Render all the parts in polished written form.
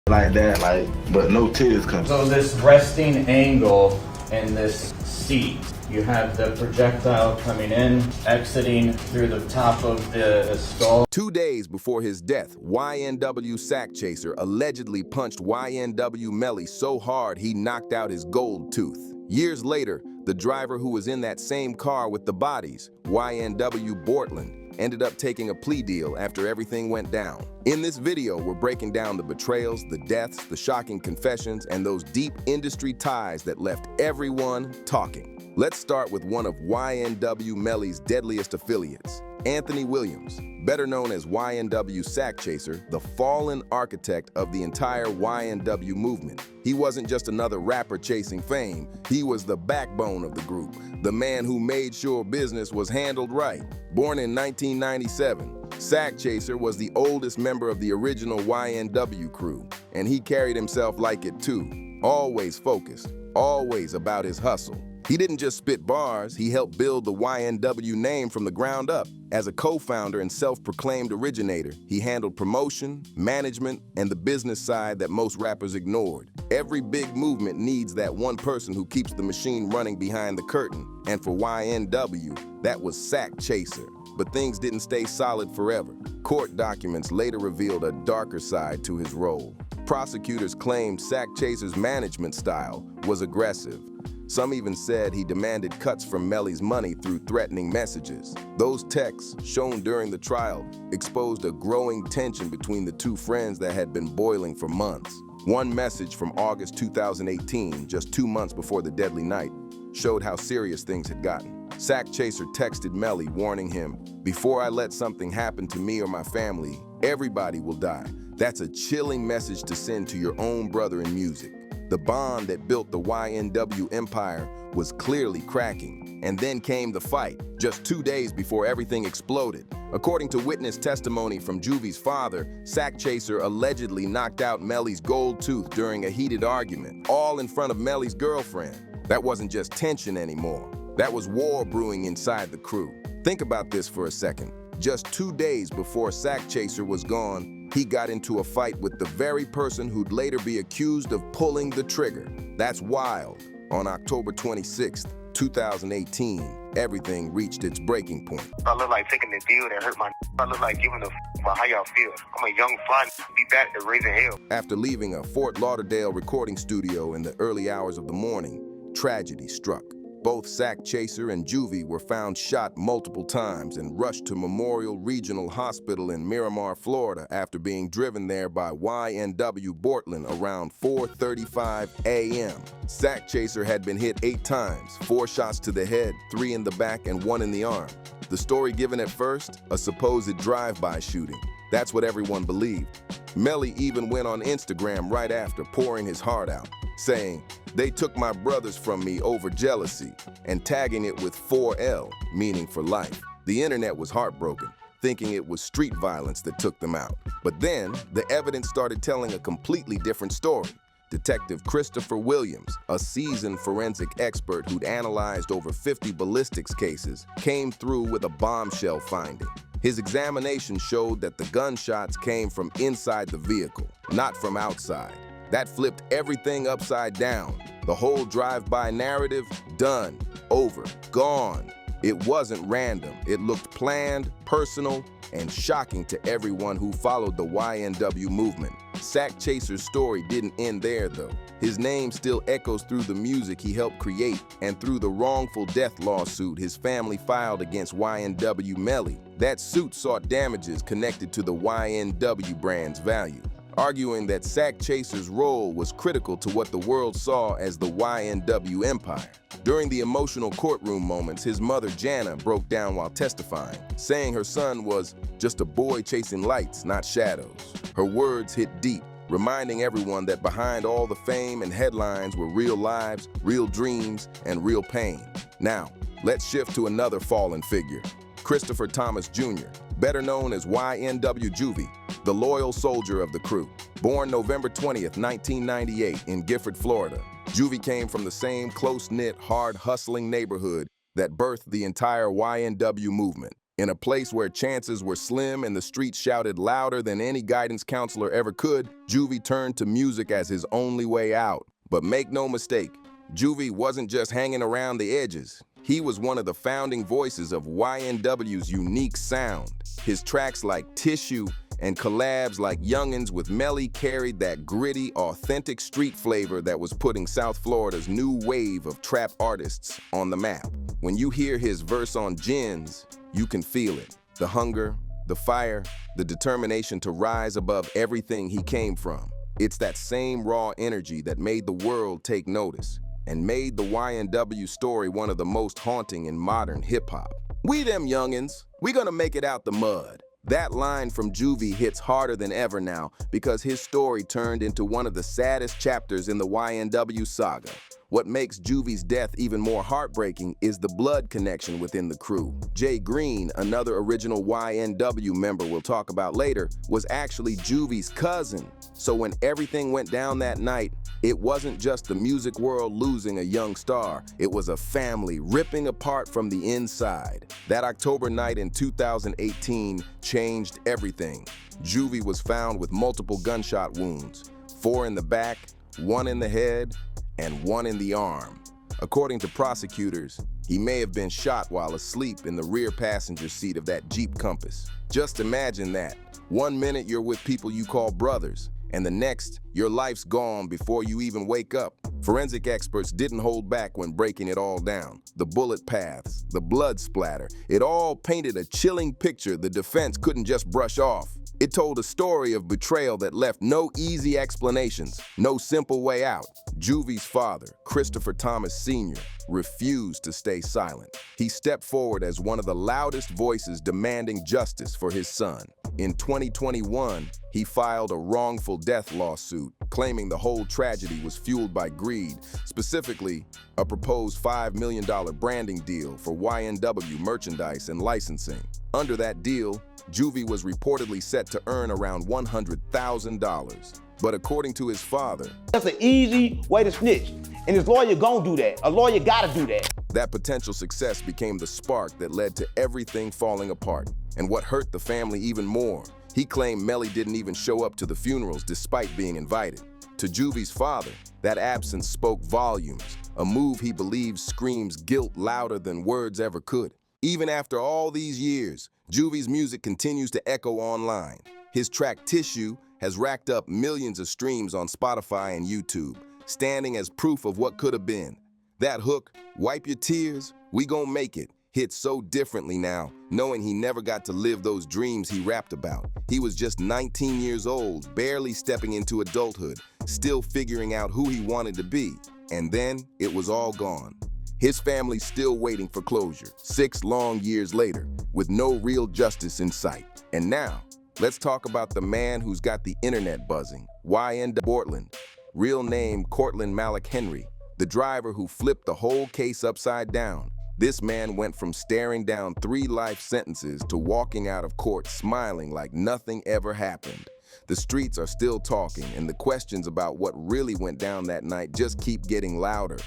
like that, like, but no tears come. So this resting angle in this seat, you have the projectile coming in, exiting through the top of the skull. 2 days before his death, YNW Sackchaser allegedly punched YNW Melly so hard he knocked out his gold tooth. Years later, the driver who was in that same car with the bodies, YNW Bortland, ended up taking a plea deal after everything went down. In this video, we're breaking down the betrayals, the deaths, the shocking confessions, and those deep industry ties that left everyone talking. Let's start with one of YNW Melly's deadliest affiliates, Anthony Williams, better known as YNW Sackchaser, the fallen architect of the entire YNW movement. He wasn't just another rapper chasing fame, he was the backbone of the group, the man who made sure business was handled right. Born in 1997, Sackchaser was the oldest member of the original YNW crew, and he carried himself like it too, always focused, always about his hustle. He didn't just spit bars, he helped build the YNW name from the ground up. As a co-founder and self-proclaimed originator, he handled promotion, management, and the business side that most rappers ignored. Every big movement needs that one person who keeps the machine running behind the curtain, and for YNW, that was Sackchaser. But things didn't stay solid forever. Court documents later revealed a darker side to his role. Prosecutors claimed Sackchaser's management style was aggressive. Some even said he demanded cuts from Melly's money through threatening messages. Those texts, shown during the trial, exposed a growing tension between the two friends that had been boiling for months. One message from August 2018, just 2 months before the deadly night, showed how serious things had gotten. Sackchaser texted Melly, warning him, "Before I let something happen to me or my family, everybody will die." That's a chilling message to send to your own brother in music. The bond that built the YNW empire was clearly cracking. And then came the fight, just 2 days before everything exploded. According to witness testimony from Juvie's father, Sackchaser allegedly knocked out Melly's gold tooth during a heated argument, all in front of Melly's girlfriend. That wasn't just tension anymore. That was war brewing inside the crew. Think about this for a second. Just 2 days before Sackchaser was gone, he got into a fight with the very person who'd later be accused of pulling the trigger. That's wild. On October 26th, 2018, everything reached its breaking point. I look like taking the deal that hurt my I look like giving a about how y'all feel. I'm a young fly be back to raising hell. After leaving a Fort Lauderdale recording studio in the early hours of the morning, tragedy struck. Both Sackchaser and Juvie were found shot multiple times and rushed to Memorial Regional Hospital in Miramar, Florida after being driven there by YNW Bortland around 4:35 a.m. Sackchaser had been hit 8 times, 4 shots to the head, 3 in the back and 1 in the arm. The story given at first, a supposed drive-by shooting. That's what everyone believed. Melly even went on Instagram right after, pouring his heart out, saying, "They took my brothers from me over jealousy," and tagging it with 4L, meaning for life. The internet was heartbroken, thinking it was street violence that took them out. But then, the evidence started telling a completely different story. Detective Christopher Williams, a seasoned forensic expert who'd analyzed over 50 ballistics cases, came through with a bombshell finding. His examination showed that the gunshots came from inside the vehicle, not from outside. That flipped everything upside down. The whole drive-by narrative, done, over, gone. It wasn't random. It looked planned, personal, and shocking to everyone who followed the YNW movement. Sackchaser's story didn't end there, though. His name still echoes through the music he helped create and through the wrongful death lawsuit his family filed against YNW Melly. That suit sought damages connected to the YNW brand's value, arguing that Sackchaser's role was critical to what the world saw as the YNW empire. During the emotional courtroom moments, his mother, Jana, broke down while testifying, saying her son was just a boy chasing lights, not shadows. Her words hit deep, reminding everyone that behind all the fame and headlines were real lives, real dreams, and real pain. Now, let's shift to another fallen figure, Christopher Thomas Jr., better known as YNW Juvie, the loyal soldier of the crew. Born November 20th, 1998 in Gifford, Florida, Juvie came from the same close-knit, hard-hustling neighborhood that birthed the entire YNW movement. In a place where chances were slim and the streets shouted louder than any guidance counselor ever could, Juvie turned to music as his only way out. But make no mistake, Juvie wasn't just hanging around the edges. He was one of the founding voices of YNW's unique sound. His tracks like Tissue and collabs like Young'uns with Melly carried that gritty, authentic street flavor that was putting South Florida's new wave of trap artists on the map. When you hear his verse on Gins, you can feel it. The hunger, the fire, the determination to rise above everything he came from. It's that same raw energy that made the world take notice and made the YNW story one of the most haunting in modern hip-hop. We them young'uns, we gonna make it out the mud. That line from Juvie hits harder than ever now because his story turned into one of the saddest chapters in the YNW saga. What makes Juvie's death even more heartbreaking is the blood connection within the crew. Jay Green, another original YNW member we'll talk about later, was actually Juvie's cousin. So when everything went down that night, it wasn't just the music world losing a young star, it was a family ripping apart from the inside. That October night in 2018 changed everything. Juvie was found with multiple gunshot wounds, 4 in the back, 1 in the head, and 1 in the arm. According to prosecutors, he may have been shot while asleep in the rear passenger seat of that Jeep Compass. Just imagine that. 1 minute you're with people you call brothers, and the next, your life's gone before you even wake up. Forensic experts didn't hold back when breaking it all down. The bullet paths, the blood splatter, it all painted a chilling picture the defense couldn't just brush off. It told a story of betrayal that left no easy explanations, no simple way out. Juvie's father, Christopher Thomas Sr., refused to stay silent. He stepped forward as one of the loudest voices demanding justice for his son. In 2021, he filed a wrongful death lawsuit, claiming the whole tragedy was fueled by greed, specifically a proposed $5 million branding deal for YNW merchandise and licensing. Under that deal, Juvie was reportedly set to earn around $100,000. But according to his father, that's an easy way to snitch. And his lawyer gonna do that. A lawyer gotta do that. That potential success became the spark that led to everything falling apart. And what hurt the family even more, he claimed Melly didn't even show up to the funerals despite being invited. To Juvie's father, that absence spoke volumes, a move he believes screams guilt louder than words ever could. Even after all these years, Juvie's music continues to echo online. His track Tissue has racked up millions of streams on Spotify and YouTube, standing as proof of what could have been. That hook, "Wipe your tears, we gon' make it," hits so differently now, knowing he never got to live those dreams he rapped about. He was just 19 years old, barely stepping into adulthood, still figuring out who he wanted to be. And then it was all gone. His family's still waiting for closure, 6 long years later, with no real justice in sight. And now, let's talk about the man who's got the internet buzzing, YNW Bortland, real name Cortland Malik Henry, the driver who flipped the whole case upside down. This man went from staring down 3 life sentences to walking out of court smiling like nothing ever happened. The streets are still talking, and the questions about what really went down that night just keep getting louder.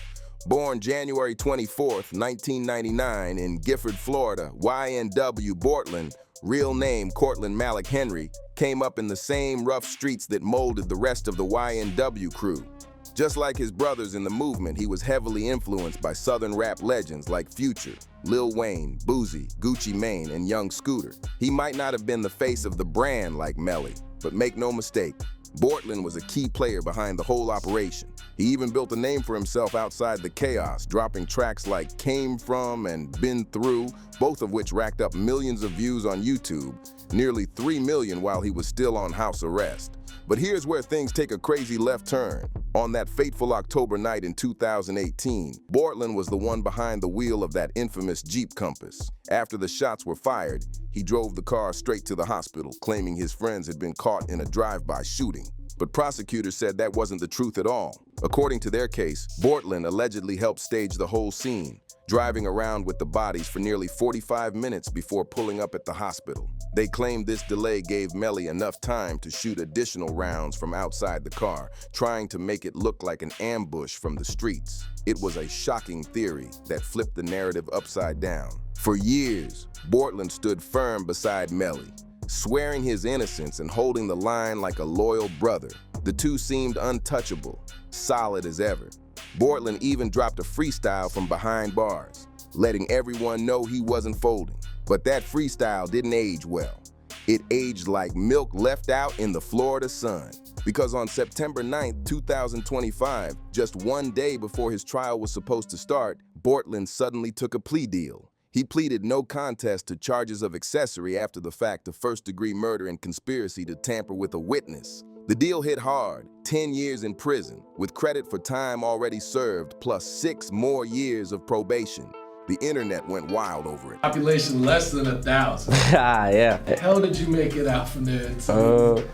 Born January 24th, 1999 in Gifford, Florida, YNW Bortland, real name Cortland Malik Henry, came up in the same rough streets that molded the rest of the YNW crew. Just like his brothers in the movement, he was heavily influenced by Southern rap legends like Future, Lil Wayne, Boosie, Gucci Mane, and Young Scooter. He might not have been the face of the brand like Melly, but make no mistake, Bortland was a key player behind the whole operation. He even built a name for himself outside the chaos, dropping tracks like Came From and Been Through, both of which racked up millions of views on YouTube, nearly 3 million while he was still on house arrest. But here's where things take a crazy left turn. On that fateful October night in 2018, Bortland was the one behind the wheel of that infamous Jeep Compass. After the shots were fired, he drove the car straight to the hospital, claiming his friends had been caught in a drive-by shooting. But prosecutors said that wasn't the truth at all. According to their case, Bortland allegedly helped stage the whole scene, driving around with the bodies for nearly 45 minutes before pulling up at the hospital. They claimed this delay gave Melly enough time to shoot additional rounds from outside the car, trying to make it look like an ambush from the streets. It was a shocking theory that flipped the narrative upside down. For years, Bortland stood firm beside Melly, swearing his innocence and holding the line like a loyal brother. The two seemed untouchable, solid as ever. Bortland even dropped a freestyle from behind bars, letting everyone know he wasn't folding. But that freestyle didn't age well. It aged like milk left out in the Florida sun. Because on September 9th, 2025, just one day before his trial was supposed to start, Bortland suddenly took a plea deal. He pleaded no contest to charges of accessory after the fact of first-degree murder and conspiracy to tamper with a witness. The deal hit hard, 10 years in prison, with credit for time already served, plus 6 more years of probation. The internet went wild over it. Population less than 1,000. Yeah. How did you make it out from there to,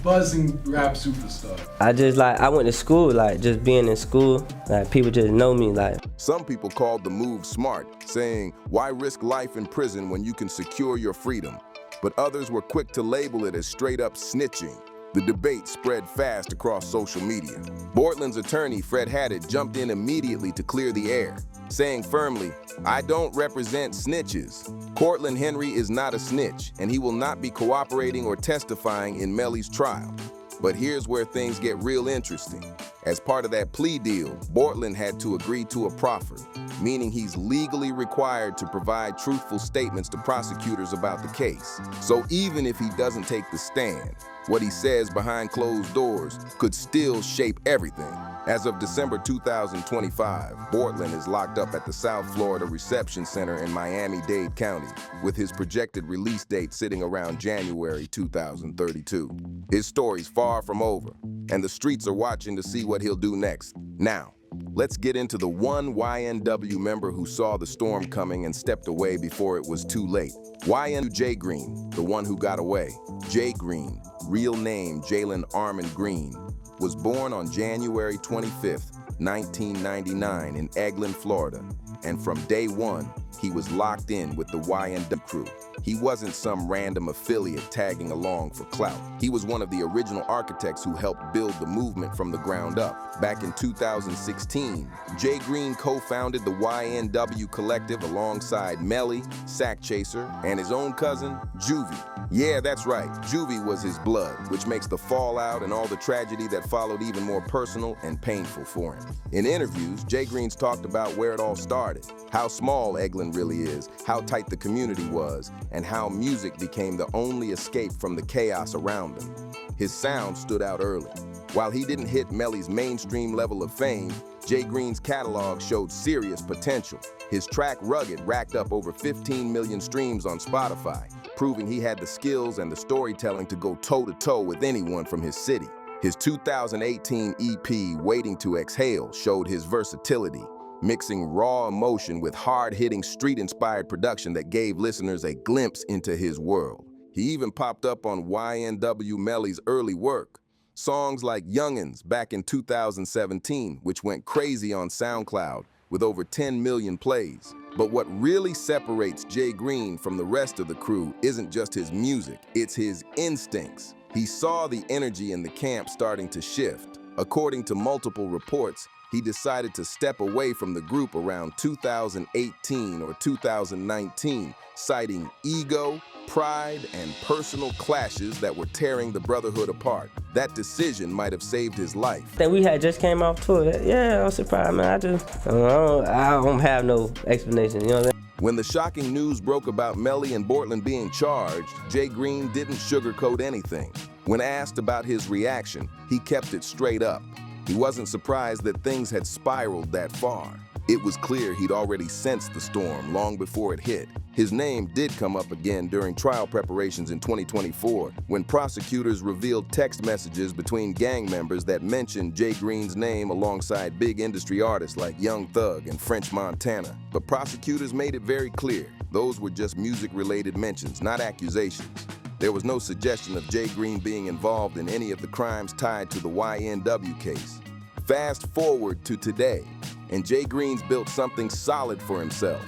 buzzing rap superstar? I went to school, just being in school, people just know me, Some people called the move smart, saying, why risk life in prison when you can secure your freedom? But others were quick to label it as straight-up snitching. The debate spread fast across social media. Bortland's attorney, Fred Haddad, jumped in immediately to clear the air, saying firmly, I don't represent snitches. Cortland Henry is not a snitch, and he will not be cooperating or testifying in Melly's trial. But here's where things get real interesting. As part of that plea deal, Bortland had to agree to a proffer, meaning he's legally required to provide truthful statements to prosecutors about the case. So even if he doesn't take the stand, what he says behind closed doors could still shape everything. As of December 2025, Bortland is locked up at the South Florida Reception Center in Miami-Dade County, with his projected release date sitting around January 2032. His story's far from over, and the streets are watching to see what he'll do next. Now, let's get into the one YNW member who saw the storm coming and stepped away before it was too late. YNW Jay Green, the one who got away. Jay Green, real name Jalen Armand Green, was born on January 25th, 1999 in Eglin, Florida, and from day one, he was locked in with the YNW crew. He wasn't some random affiliate tagging along for clout. He was one of the original architects who helped build the movement from the ground up. Back in 2016, Jay Green co-founded the YNW Collective alongside Melly, Sackchaser, and his own cousin, Juvie. Yeah, that's right, Juvie was his blood, which makes the fallout and all the tragedy that followed even more personal and painful for him. In interviews, Jay Green's talked about where it all started, how small Eglin really is, how tight the community was, and how music became the only escape from the chaos around them. His sound stood out early. While he didn't hit Melly's mainstream level of fame, Jay Green's catalog showed serious potential. His track Rugged racked up over 15 million streams on Spotify, proving he had the skills and the storytelling to go toe-to-toe with anyone from his city. His 2018 EP, Waiting to Exhale, showed his versatility, mixing raw emotion with hard-hitting street-inspired production that gave listeners a glimpse into his world. He even popped up on YNW Melly's early work. Songs like Youngins back in 2017, which went crazy on SoundCloud with over 10 million plays. But what really separates Jay Green from the rest of the crew isn't just his music, it's his instincts. He saw the energy in the camp starting to shift. According to multiple reports, he decided to step away from the group around 2018 or 2019, citing ego, pride, and personal clashes that were tearing the brotherhood apart. That decision might have saved his life. I think we had just came off tour. Yeah, I was surprised, man. I don't have no explanation, you know what I'm saying? When the shocking news broke about Melly and Bortland being charged, Jay Green didn't sugarcoat anything. When asked about his reaction, he kept it straight up. He wasn't surprised that things had spiraled that far. It was clear he'd already sensed the storm long before it hit. His name did come up again during trial preparations in 2024, when prosecutors revealed text messages between gang members that mentioned Jay Green's name alongside big industry artists like Young Thug and French Montana. But prosecutors made it very clear, those were just music-related mentions, not accusations. There was no suggestion of Jay Green being involved in any of the crimes tied to the YNW case. Fast forward to today, and Jay Green's built something solid for himself.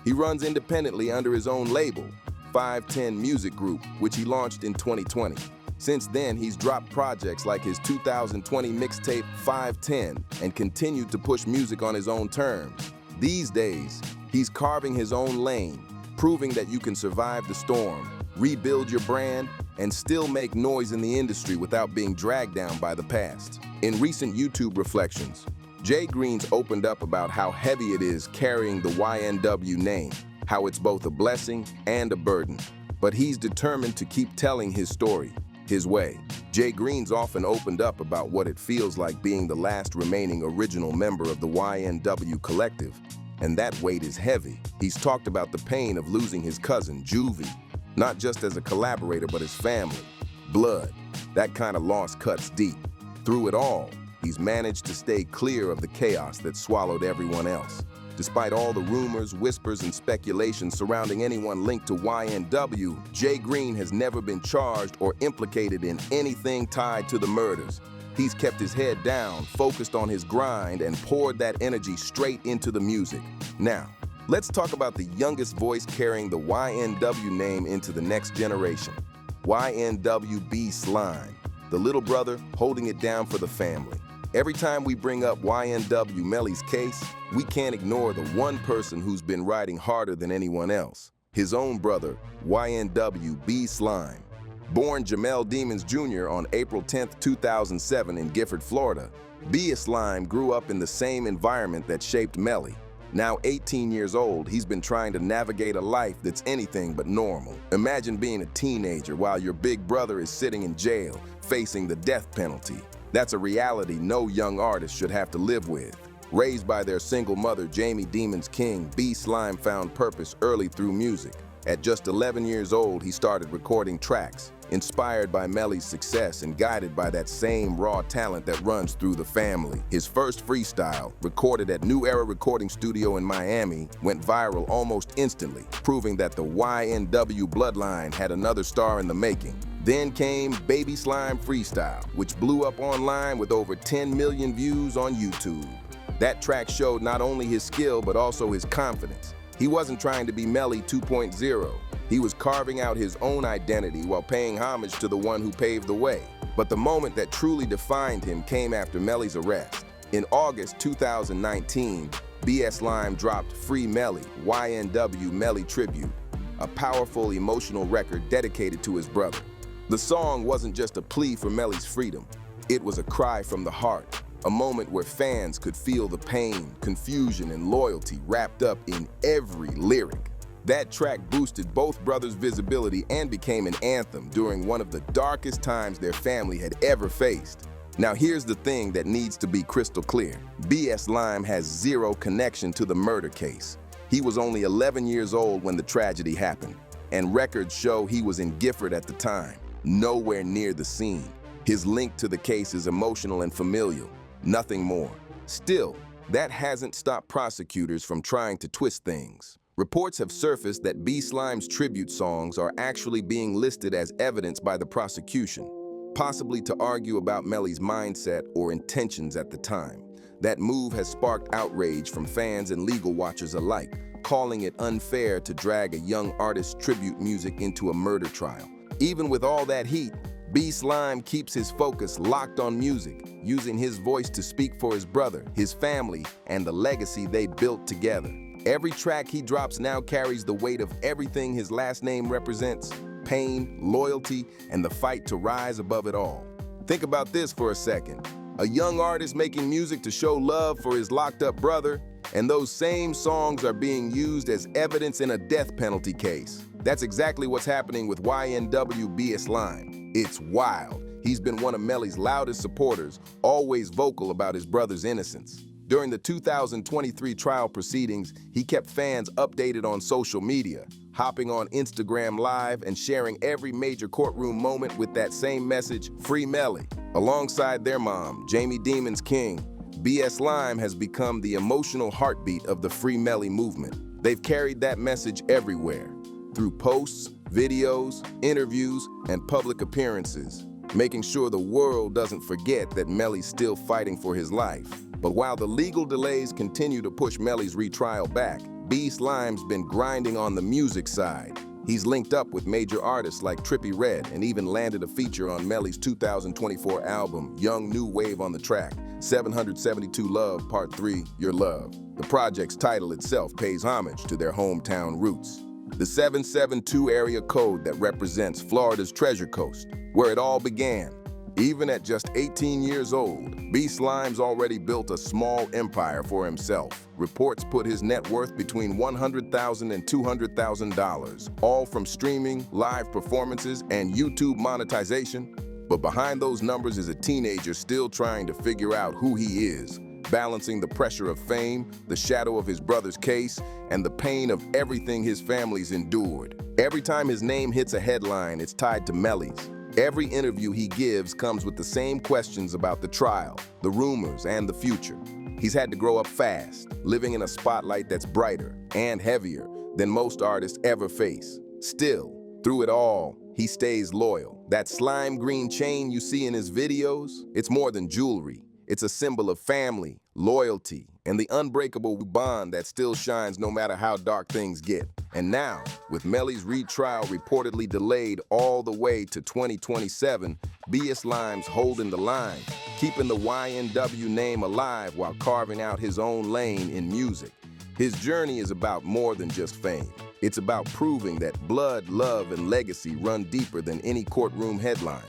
He runs independently under his own label, 510 Music Group, which he launched in 2020. Since then, he's dropped projects like his 2020 mixtape 510 and continued to push music on his own terms. These days, He's carving his own lane, proving that you can survive the storm, rebuild your brand, and still make noise in the industry without being dragged down by the past. In recent YouTube reflections, Jay Green's opened up about how heavy it is carrying the YNW name, how it's both a blessing and a burden. But he's determined to keep telling his story, his way. Jay Green's often opened up about what it feels like being the last remaining original member of the YNW collective, and that weight is heavy. He's talked about the pain of losing his cousin, Juvie, not just as a collaborator, but as family, blood. That kind of loss cuts deep. Through it all, he's managed to stay clear of the chaos that swallowed everyone else. Despite all the rumors, whispers, and speculation surrounding anyone linked to YNW, Jay Green has never been charged or implicated in anything tied to the murders. He's kept his head down, focused on his grind, and poured that energy straight into the music. Now, let's talk about the youngest voice carrying the YNW name into the next generation. YNW B Slime, the little brother holding it down for the family. Every time we bring up YNW Melly's case, we can't ignore the one person who's been riding harder than anyone else. His own brother, YNW B Slime. Born Jamel Demons Jr. on April 10, 2007 in Gifford, Florida, B Slime grew up in the same environment that shaped Melly. Now 18 years old, he's been trying to navigate a life that's anything but normal. Imagine being a teenager while your big brother is sitting in jail, facing the death penalty. That's a reality no young artist should have to live with. Raised by their single mother, Jamie Demons King, B Slime found purpose early through music. At just 11 years old, he started recording tracks, inspired by Melly's success and guided by that same raw talent that runs through the family. His first freestyle, recorded at New Era Recording Studio in Miami, went viral almost instantly, proving that the YNW bloodline had another star in the making. Then came Baby Slime Freestyle, which blew up online with over 10 million views on YouTube. That track showed not only his skill, but also his confidence. He wasn't trying to be Melly 2.0. He was carving out his own identity while paying homage to the one who paved the way. But the moment that truly defined him came after Melly's arrest. In August 2019, B Slime dropped Free Melly, YNW Melly Tribute, a powerful emotional record dedicated to his brother. The song wasn't just a plea for Melly's freedom. It was a cry from the heart, a moment where fans could feel the pain, confusion, and loyalty wrapped up in every lyric. That track boosted both brothers' visibility and became an anthem during one of the darkest times their family had ever faced. Now here's the thing that needs to be crystal clear. B Slime has zero connection to the murder case. He was only 11 years old when the tragedy happened, and records show he was in Gifford at the time, nowhere near the scene. His link to the case is emotional and familial, nothing more. Still, that hasn't stopped prosecutors from trying to twist things. Reports have surfaced that B Slime's tribute songs are actually being listed as evidence by the prosecution, possibly to argue about Melly's mindset or intentions at the time. That move has sparked outrage from fans and legal watchers alike, calling it unfair to drag a young artist's tribute music into a murder trial. Even with all that heat, B Slime keeps his focus locked on music, using his voice to speak for his brother, his family, and the legacy they built together. Every track he drops now carries the weight of everything his last name represents: pain, loyalty, and the fight to rise above it all. Think about this for a second. A young artist making music to show love for his locked-up brother, and those same songs are being used as evidence in a death penalty case. That's exactly what's happening with YNW B Slime. It's wild. He's been one of Melly's loudest supporters, always vocal about his brother's innocence. During the 2023 trial proceedings, he kept fans updated on social media, hopping on Instagram Live and sharing every major courtroom moment with that same message, Free Melly. Alongside their mom, Jamie Demons King, B Slime has become the emotional heartbeat of the Free Melly movement. They've carried that message everywhere, through posts, videos, interviews, and public appearances, making sure the world doesn't forget that Melly's still fighting for his life. But while the legal delays continue to push Melly's retrial back, B Slime's been grinding on the music side. He's linked up with major artists like Trippie Redd and even landed a feature on Melly's 2024 album, Young New Wave on the track, 772 Love Part 3, Your Love. The project's title itself pays homage to their hometown roots. The 772 area code that represents Florida's Treasure Coast, where it all began. Even at just 18 years old, B Slime's already built a small empire for himself. Reports put his net worth between $100,000 and $200,000, all from streaming, live performances, and YouTube monetization. But behind those numbers is a teenager still trying to figure out who he is, balancing the pressure of fame, the shadow of his brother's case, and the pain of everything his family's endured. Every time his name hits a headline, it's tied to Melly's. Every interview he gives comes with the same questions about the trial, the rumors, and the future. He's had to grow up fast, living in a spotlight that's brighter and heavier than most artists ever face. Still, through it all, he stays loyal. That slime green chain you see in his videos, it's more than jewelry. It's a symbol of family, loyalty, and the unbreakable bond that still shines no matter how dark things get. And now, with Melly's retrial reportedly delayed all the way to 2027, B Slime's holding the line, keeping the YNW name alive while carving out his own lane in music. His journey is about more than just fame. It's about proving that blood, love, and legacy run deeper than any courtroom headline.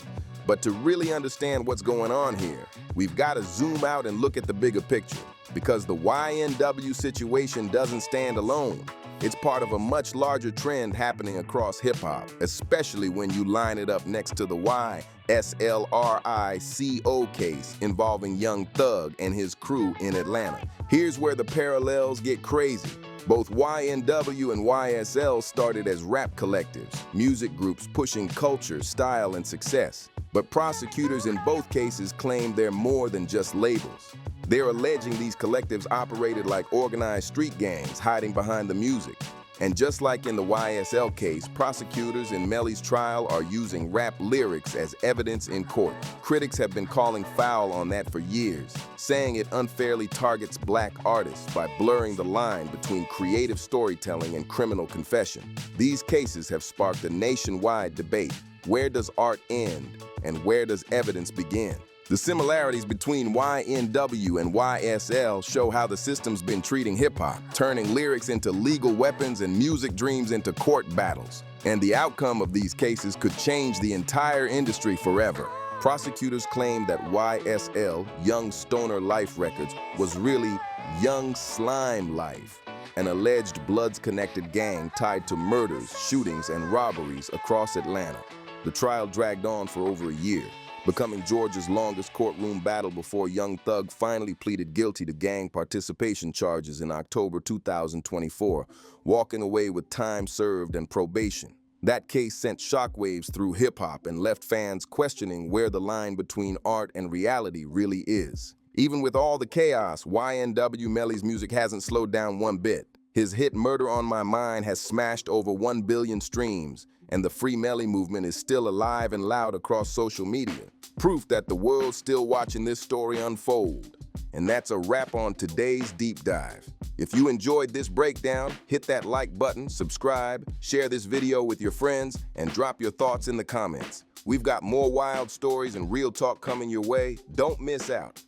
But to really understand what's going on here, we've got to zoom out and look at the bigger picture, because the YNW situation doesn't stand alone. It's part of a much larger trend happening across hip-hop, especially when you line it up next to the YSLRICO case involving Young Thug and his crew in Atlanta. Here's where the parallels get crazy. Both YNW and YSL started as rap collectives, music groups pushing culture, style, and success. But prosecutors in both cases claim they're more than just labels. They're alleging these collectives operated like organized street gangs hiding behind the music. And just like in the YSL case, prosecutors in Melly's trial are using rap lyrics as evidence in court. Critics have been calling foul on that for years, saying it unfairly targets black artists by blurring the line between creative storytelling and criminal confession. These cases have sparked a nationwide debate. Where does art end and where does evidence begin? The similarities between YNW and YSL show how the system's been treating hip-hop, turning lyrics into legal weapons and music dreams into court battles. And the outcome of these cases could change the entire industry forever. Prosecutors claim that YSL, Young Stoner Life Records, was really Young Slime Life, an alleged Bloods-connected gang tied to murders, shootings, and robberies across Atlanta. The trial dragged on for over a year, becoming Georgia's longest courtroom battle before Young Thug finally pleaded guilty to gang participation charges in October 2024, walking away with time served and probation. That case sent shockwaves through hip-hop and left fans questioning where the line between art and reality really is. Even with all the chaos, YNW Melly's music hasn't slowed down one bit. His hit Murder on My Mind has smashed over 1 billion streams, and the Free Melly movement is still alive and loud across social media. Proof that the world's still watching this story unfold. And that's a wrap on today's Deep Dive. If you enjoyed this breakdown, hit that like button, subscribe, share this video with your friends, and drop your thoughts in the comments. We've got more wild stories and real talk coming your way. Don't miss out.